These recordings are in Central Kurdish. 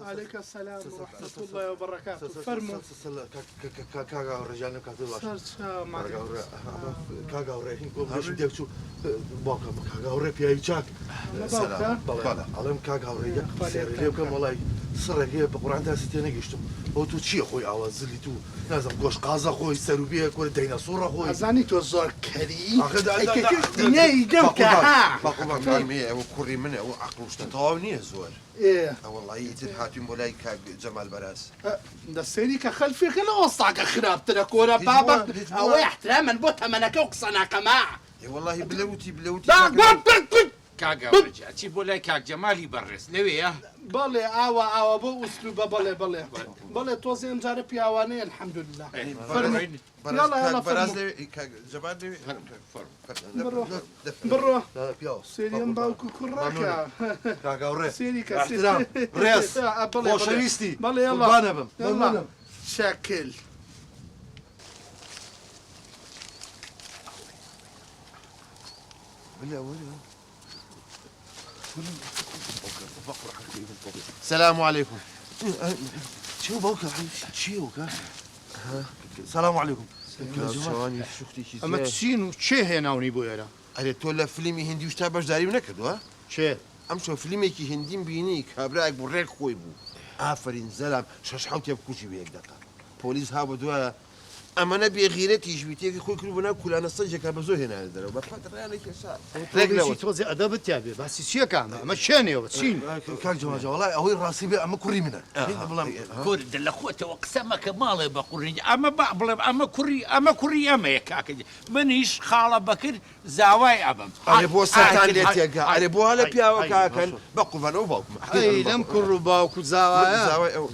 عليك السلام ورحمة الله وبركاته. فرموا. كاغا ورجالنا كاتباش. سرچا ماگه. كاغا ورهين قوم ليش بدك شو باكا كاغا وري بياي تشاك. سلام. بلا علم كاغا وري سير ليكم والله سر هي بقران تاع ستين قشتم. هو تو شي خوي عواز اللي تو لازم قوش قازا خوي سروبيه كل ديناصور خوي. ازاني تو زور كريم. الدنيا يدمك ها. باقوم فهمي وكوري منه وعقل وشتاوني زور. ايه والله يتر هاتي مولاي جمال براس دسيني كخلفي خلا وسطك خراب تركونا بابا او احتراما بوتها منك اقصنا كما والله بلوتي كاغا ورجع تجيب مولاي كاك جمال يبرس لويه بالي اوا بو اسلوب بالي توزي مجرب ياواني الحمد لله يلا براس جمال برو سيريان باوكو كراكا كاغا وري سيريكا احترام ريس خوشويستي بالي يلا شكل السلام عليكم شو بوكا شو السلام عليكم ثواني شفتي شي اما تشينو تشي هناوني بويرا اري تولى فيلمي هندي وش تابش داري ونكدو ها شي ام شو فيلمي كي هندي بيني كابراك بريك خوي بو افرين زلم شش حوتي بكوشي بيك دقه بوليس ها بدو اما نبي غيرتي جبتي خوي كل بنا كل انا صجك بزو هنا هذا لو بفكر انا كسار رجل توزي ادب تابي بس شي كان مشاني وتشين كان جواز والله هو راسي بي اما كوري منها كوري دل اخوته وقسمك مالي بقرني اما بقبل اما كوري اما يكاك منيش خاله بكر زاواي ابم علي بو ساتان ليتيا علي بو هلا بيا وكاكن بقوا فانو باو اي لم كرو باو زاواي او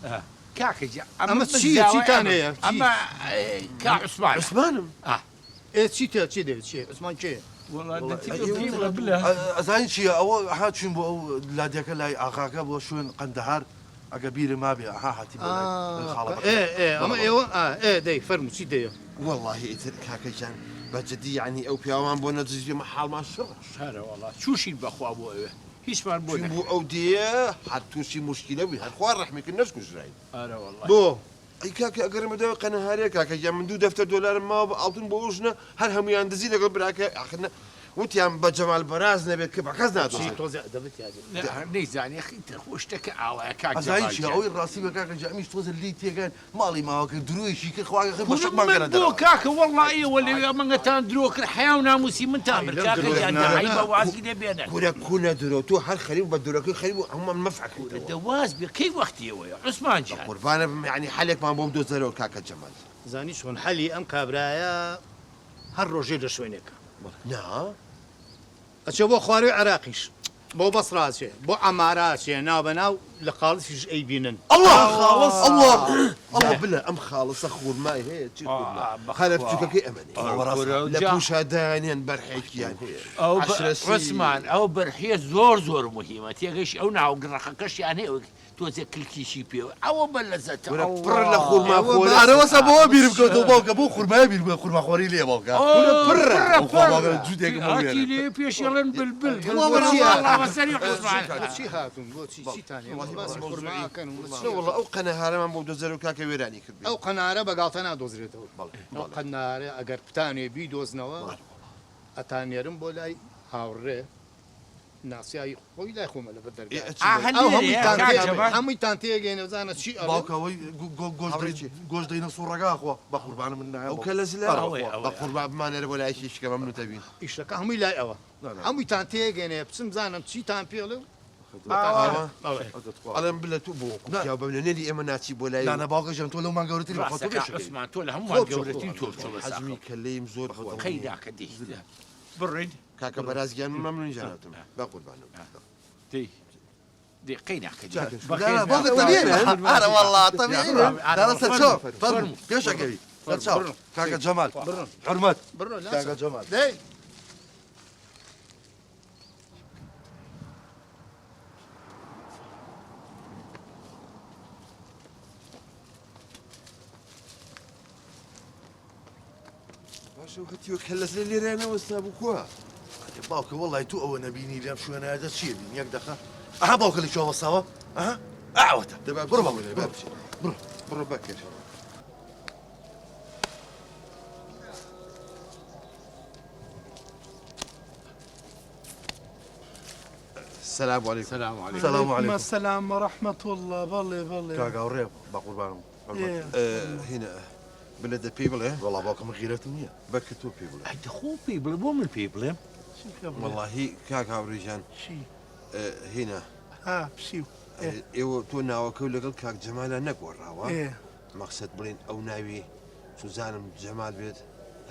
هنا كاكجا اما شي ثاني اما عثمان ايه شي ده شي عثمان شي والله انت ولا بالله زين شي او هات شو بو لا ديك لا اخاك بو شو قندهار قبيله ما بي ها هاتي ايه اما ايه دي فرمو شي ده والله كاكجان بجدي يعني او بياوان بو نتجي محل ما الشغل هذا والله شو شي باخو ابو هيش ما نبون بو اوديه حتى شي مشكله بها اخوان رحمك الناس كجراي انا والله بو اي كاك اقر مدو قناه هاري كاك يا من دو دفتر دولار ما الطن بوجنا هل هم يندزي لك براك اخنا وانت يا بجمال براز نبي كيف كزنا شي توزع دبت يا لا ليش يعني اخي انت خوشتك على كاك زين شي او راسي كاك جاميش توز اللي تيغان مالي ما دروي شي كي خويا غير بشق ما قرا دو كاك والله اي ولا من تان دروك الحياه وناموسي من تامر كاك جانا عيبه واسكي بينا كنا دروتو هل خريب بدروك خريب هم المفعك الدواز بكي وقت يا عثمان جان قربان يعني حالك ما بوم دو زرو كاك جمال زاني شلون حلي ام كابرايا هالروجي شوينك لا اشوفوا خواري عراقيش بو بصراسي بو عماراتي ناو لخالص اي بينن الله خالص الله بالله ام خالص اخو ما هي خالف كي امني لا بوشاداني برحيك يعني او عثمان او برحيه زور مهمه تيغش او ناو قرخكش يعني توزي كل كيشي بيو او بلزت او بر الاخو ما اخو انا وسبو بيربكو تو بوكا بو خرما بيربكو خرما خوري لي بوكا بر جودي اكي لي بيش يلن بالبل والله سريع عثمان شي هاتم شي ثاني خرما كانوا والله او قناه ما بو دوزرو كاكا ويراني كبي او قناه بقاطنا دوزريتو او قناه اگر بتاني بيدوزنوا اتانيرم بولاي هاوري ناسي خوي لا يخوم على بدر هم تانتي جينا زانا شيء باكا وي جوج ديناصور اخو بقربان منها او كلا سلا بقربان ما نرى ولا شيء كما من تبين ايش لك هم لا اوا هم تانتي جينا بسم زانا شيء تامبيلو انا بالله توبو يا بابا نلي امناتي بولاي لا انا باقي جنت ولا ما قولتي لي بخاطر اسمع تقول هم قولتي توب حجمي كليم زور خيداك دي برد كاكا برازيان ممنون جانتم بقول بانو دي قيناك لا باقي طبيعي انا والله طبيعي لا شوف فرموا كيف شقي شوف كاكا جمال حرمت كاكا جمال شو كنتي وكلت لي رانا وسابو كوا باوكي والله تو او نبيني اليوم شو انا هذا الشيء ياك دخل ئەها باوکە لە چۆ بەساوە ئەها ئاوەتە دەبا بڕۆ بڕۆ بڕۆ بڕۆ بڕۆ بەکر السلام عليكم. السلام عليكم. السلام عليكم. السلام ورحمة الله. بلي کاگا ڕێ با قوربانم هنا بلد بيبل ايه وەڵا باوکە من غیرەتم نییە بەکر تۆ پێ بڵێ هەیدە خۆ پێی بڵێ بۆ من پێی بڵێم والله کاک هاوڕێژان شي هنا ها بشيو ئێوە تۆ ناوەکە و لەگەڵ کاک جەمالە نەگۆڕاوە ايه مەقسەد بڵین ئەو ناوی سوزانم جەمال بێت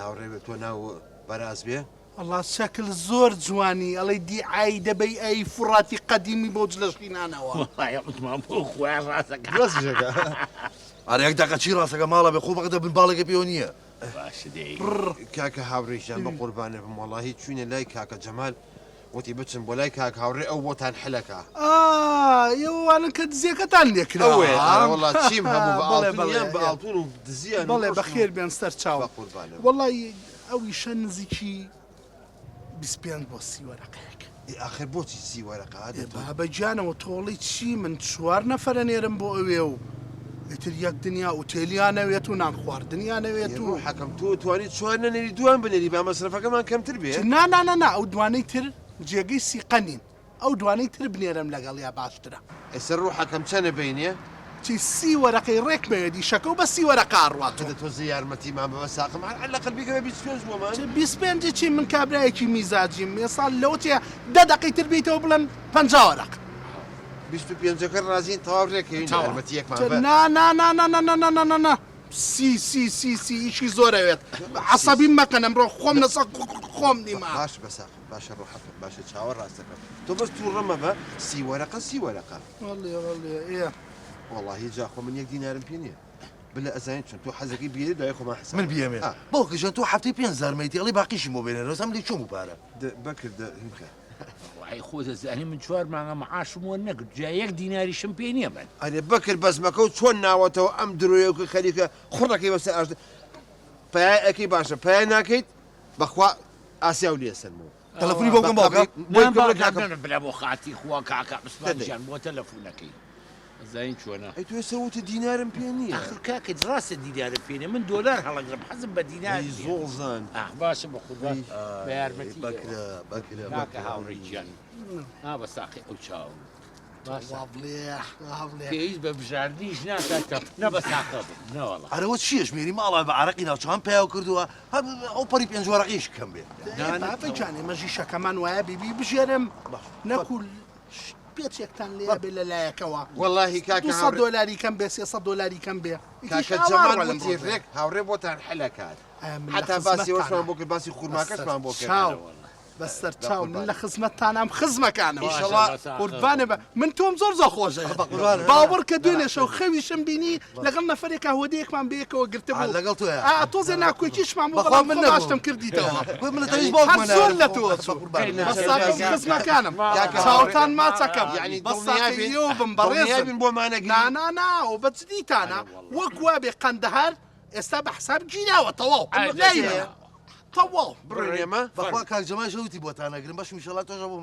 هاوڕێ بێت تۆ ناو بەراز بێ والله شكل زور جواني الله يدي عايدة بي اي فراتي قديمي بوجلش خينانوا وڵی عوتمان بۆ خۆیان ڕاستەکە ڕاستیشەکە ئەرە یەک داقە چی ڕاستەکە ماڵە بێ خۆ بەقەدە بن باڵێکە پێوە نییە باشە دەی کاکە هاوڕێژان بە قوربانە بم وەڵاهی چوینە لای کاکە جەمال وتی بچم بۆ لای کاک هاوڕێ ئەو بۆتان حلەکە يو انا كدزيكتان ليك ئەوێ وڵات چیم هەبوو بە بەڵێ، ئاڵتونیان بەڵێ. بە ئاڵتون و دزیان و بلي ڕۆشن و- بخير بين ستر بە تشاو قوربانە والله اوي شنزيكي بسبيان بوسي ورقيك آخر بۆچی سی وەرەقە عادەتۆ بابا جانا وتولي شي من شوار نفر نيرم بو اويو اترياك دنيا اوتيليانا ويتو نانخوار دنيانا ويتو حەکەم تۆ توانیت چوار نەنێری دوان بنێری با مەسرفەکەمان کەمتر بێ نا او دواني تر جيگي سيقنين او دواني تر بنيرم لقال يا باشترا ئێستا ڕوو حەکەم چەنە بینە تي سي ورقي ريك ما يدي شكو بس سي ورقة ارواتو بدە تۆ یارمەتیمان بەوە ساقم على الأقل بیکەوە 25 بۆمان بيسبين شي من كابرايكي ميزاجي يصال لوتي دقي تربيته بلن 50 ورق 25ەکە ڕازین تەواو ڕێکەوین یارمەتیەکمان بە نا سي ايشي زوريت عصبي ما كان امرو خوم نسق خوم ديما باش باشە ڕوو حەکەم باشە چاوە ڕاستەکەم تۆ بەس تووڕەمە بە سی وەرەقە والله ايه والله جا خۆ من 1 دینارم پێ نییە بلە ئەزانین چۆن تۆ حەزەکەی بیێ دوای خۆمان حساب من بیەمێ باوکە ژەن تۆ هەفتەی 5,000 مەیتێڵی باقیشی بۆ بێنێرەوە ئەم لێ چۆم وپارە بەکردە هیمخە وڵی خۆ دەزانی من 4 مانگە معاشم وە نەگرت جا 1 دیناریشم پێ نییە من ئەرێ بەکرد بەزمەکە و چۆن ناوەتەوە ئەم درۆیەکە خەریکە خوڕەکەی بەسەر ئاشت پایای ئەەکەی باشە پایای ناکەیت بەخوا ئاسیا و لێسەرمەوە تەلەفۆنی بۆ بکەم باوکە بلا بۆ خاتی خوا کاکە بسپانیان بۆ تەلەفۆنەکەی زین چۆنە ئەی تۆ ێستا وتە دینارم پێ نییە آخر کاکە ڕاستە دیدارە پێێنێ من دۆلار هەڵەگرم حەزم بە دیدار زۆڵزان باشە بە خوددا بە یارمەتی بەکرە کاکە هاوڕێکیان بە ساقی ئەو چاو وابليح پێویست بە بژاردنیش ناکاتە نە بە ساقە بم نەوەڵە ئەرەوە چیە ژمێری ماڵە بە عراقی ناوچان پیا کردووە ئەو پەری 5 وەرەقیش کەم بێ بابا جاني ماجي شكمان ويا بيبي بجرم ناكل بيتشكتان لي بلا لا كوا والله كاكا 200 دولار كم بي 600 دولار كم بي کاکە جەمال وتی ڕێک هاوڕێ بۆتان حلەکات حتا باسی وەشمان بۆ کرد باسی خوورماکەشمان بۆ کرد شاو بس ترتاو من لخزمت انا مخزمك انا إن شاء الله. قربانه من توم زور خوش باور كدونه شو خويشم بيني لغلنا فريق هوديك من بيك وقلت له لەگەڵ تۆە توزي ناكو كيش مع بخوا من نبو. ماشتم كردي تو من تەویست باوک حسون لتو بس خزمك انا شاوتان ما تكب يعني بس دڵنیابن يوم بريز بۆمانە نا وبتزديت انا وكوابي قندهار استبح حساب جينا وطواو لا طواو بڕێمە بەخوا کاک جەمال شەوتی بۆتان ئەگرم بەش میشەڵات تۆژە بۆ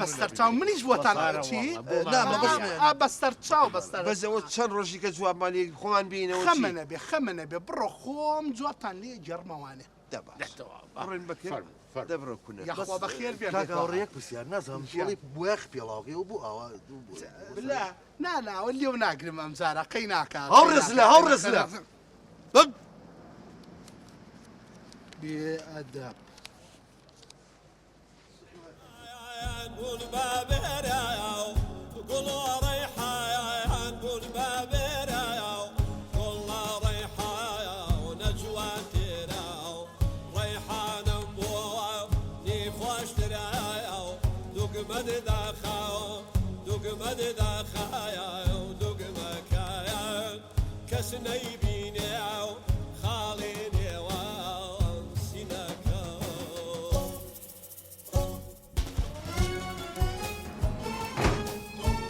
بەستەر چاو منیش بۆتان چی؟ بەستەر چاو بەستەر بەزەوە چەند ڕۆژی کە جوابمانی خۆمان بینەوە خەمەنە بێ بڕۆ خۆم جوابتان لێ جەرمەوانێ بڕێن بکرد دەبڕۆ کونە یاخوا بەخێر بێ کاکەڕێک پرسیار نازانم شڵی بۆیەخ پێڵاوگەی و بۆ ئاوا نا وەلیو ناگرم ئەم جارە قەی ناکات هەوڕێزلە بێئەدەب قول بابيراو قول ريحان قول بابيراو قول ريحان نجواتراو ريحان مو نيخوش تراو دوق مد داخاو دوق مد داخاو دوق مكايا كسني بيناو خاليني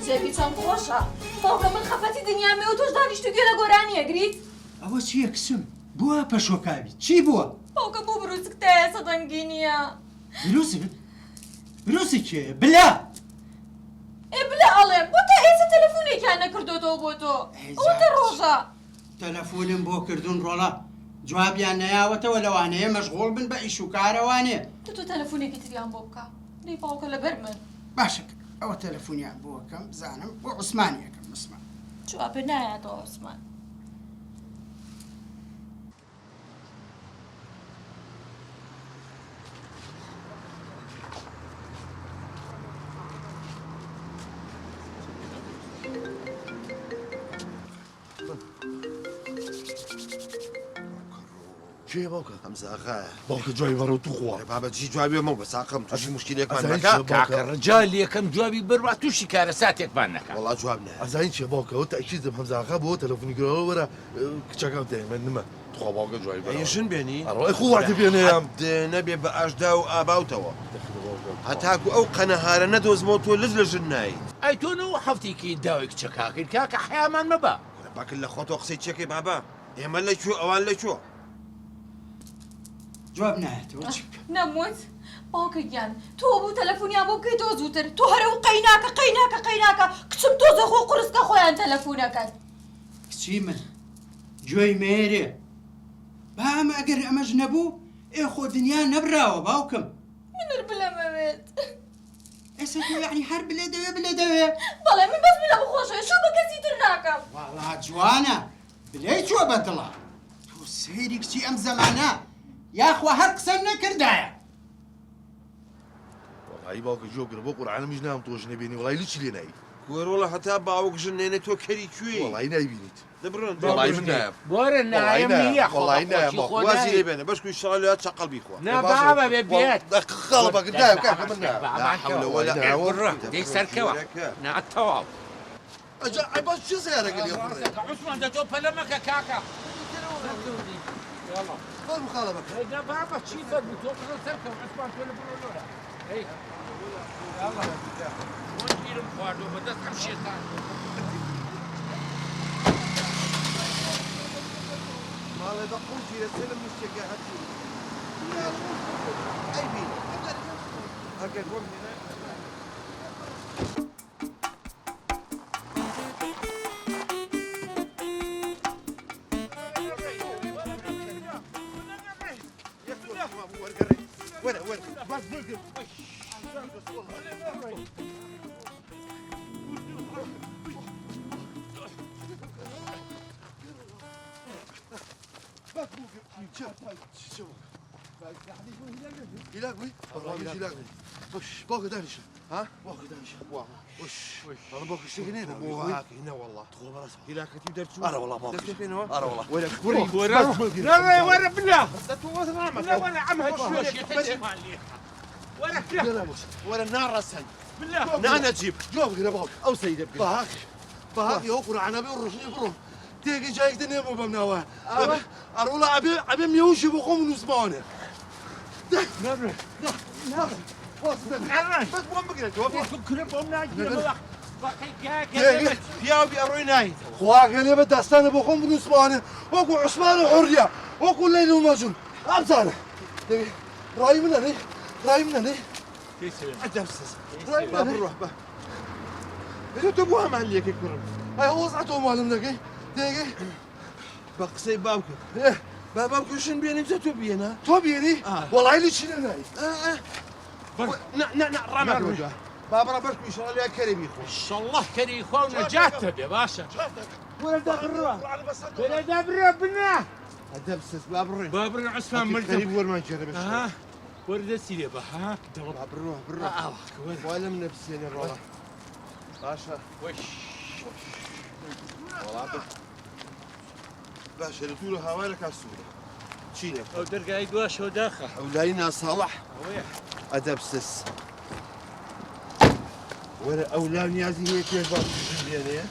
جێبی چەند خۆشە فۆکە من خەفەتی دنیامێ و تۆش دانیشتو گوێ لە گۆرانی ئەگریت ئەوە چییە کسم بووە پەشۆکاوی چی بووە؟ فۆکە بوو بروسکتەیە سەدەنگینیە بروسی کێ بلا بلا تۆ بۆ تۆ ئەوتە ڕۆژە تەلەفۆنم بۆ کردوون ڕۆڵە جوابیان نەیاوەتەوە لەوانەیە مەشغوڵ بن بە ئیش و کارەوانێ تۆ تەلەفۆنێکی تریان بۆ بکە دەی باوکە لەبەر من باشە ئەوە تەلەفۆنیان بۆ بکەم بزانم بۆ عوسمانیەکەم عوسمان جوابە نایاتەوە عوسمان چێ باوکە ئەمزە ئاغا باوکە جوای بەڕۆ تو خوا بابەت چی جوابی ئەمە بە ساقم تووشی مشکلێکمان ئەزانین نەکا چییە؟ کاکە ڕجال یەکەم جوابی بڕوا تووشی کارە ساتێکمان نەکە وەڵا جواب نە ئەزانین چێ باوکەوە تاکیدم هەمزاغا بۆ تەلەفۆنی گرەوە وەرە کچەکەم دەیمە نمە تخوا باوکە جوای بەڕۆ ئەیشن بێنی ئەڕۆی خوارد بێنەیەم نەبێ بە ئاشدا و ئاباوتەوە هەتاکو ئەو قەنەهارە نەدۆزمەوە تۆ لز لە ژن نایت ئەی تۆ نەوە هەفتێکی داوای کچە کاکەین کاکە حیامان مەبە باکن لە خۆتۆ قسەی چێکی بابا ئێمە لەکوێ ئەوان لەکوێ جواب نایەتەوە چی بکەم نەموت باوکە گیان تۆ بوو تەلەفۆنیان بۆ بکەیتەوە زووتر تۆ هەرە و قەیناکە کچم تۆزە خۆ قورسکە خۆیان تەلەفۆنەکەن کچی من گوێی مێرێ با ئەمە ئەگەر ئەمەش نەبوو ئێخۆ دنیا نەبراوە باوکم منر بلەمەوێت ئێستا تۆ یعنی هەر بلێ دەوێ بەڵێ من بەس بلە بخۆشە شو بە کەسی تر ناکەم واڵا جوانە بلێ چوە بەدڵە تۆ سەیری کچی ئەم زەمانە یاخوا هەر قسەم نەکردایە وڵی باوکە جۆگرە بۆ قورعانەمیش نام تۆش نەبێنی وڵی لچی لێ نایی گۆرۆڵە هەتا باوک ژن نێنێ تۆ کەری کوێ وڵی نایبینیت دەبڕن وڵی من نایم بۆرە نایم نییە وڵی نایم وازی لێ بێنە بەشکوی شڵە چقەڵ بیخوا نابابە بێ بێت خەڵبەکە نایم کاکە من نایم لا حول ولا بڕە دەی سەرکەوە ناتەواو ئەجا ئەی باش چه سیارەکە لێ خوڕێ عوسمان دە تۆ پەلەمەکە کاکە بەڵ مخالەبەکە ئەیدا بابە چی فەرموو تۆ بڕۆ سەرکەوە عوسمان تۆ لە بڕۆ لۆرە ئەی چۆن گیرم خواردۆ بەدەست ئەم شێتان ماڵێ بە قوڵگیرە سێلم مشتێکە هەتی ئەی بین ئەگەر بۆ بینە وين بس بلقي يلاقوي والله يلاقوي وش باقي دانش ها باقي دانش وش انا باقي شيء هنا مو هاك هنا والله إلا كتير درتو انا والله باقي درتو فين هو؟ انا والله ولا لا ورا بالله لا ولا عمها شوية ولا النار رسل بالله نانا جيب جواب هنا باقي او سيدة بقى باقي يوقر عنا بيرشني برو تيجي جايك دنيا مو بمناوه ارولا ابي ميوشي بقوم نسمعونه نبرة بس وين بقيت كرب أمنا يا ابي اروي نايت خواك اللي بدستانه بقوم نسمعونه وكو عثمان حريه وكو ليل ومجنون امثاله راي من هني راي من هني ادبسس راي من هني بروح به اذا تبوها محليك كرم هاي وضعته معلم لك دقيقه بقسي بابك ايه بابك شن بيني انت بينا تو بيني والله لي شنو ناي نا رمك وجهه بابا ربك ان شاء الله يا كريم يا اخوي إن شاء الله كريم يخونا جاته يا باشا ولا دبره ولا دبره بنا ادبسس بابرين بابرين عثمان مرتب كريم ور ما نجرب ها ورد سيدي ها بروح ولا من نفسي الروح باشا وش والله باشا اللي تقولوا هوالك على السورة شيلك او درقاي دواش وداخل أولينا صالح أدبسس ولا أولاني هذه هي كيف يعني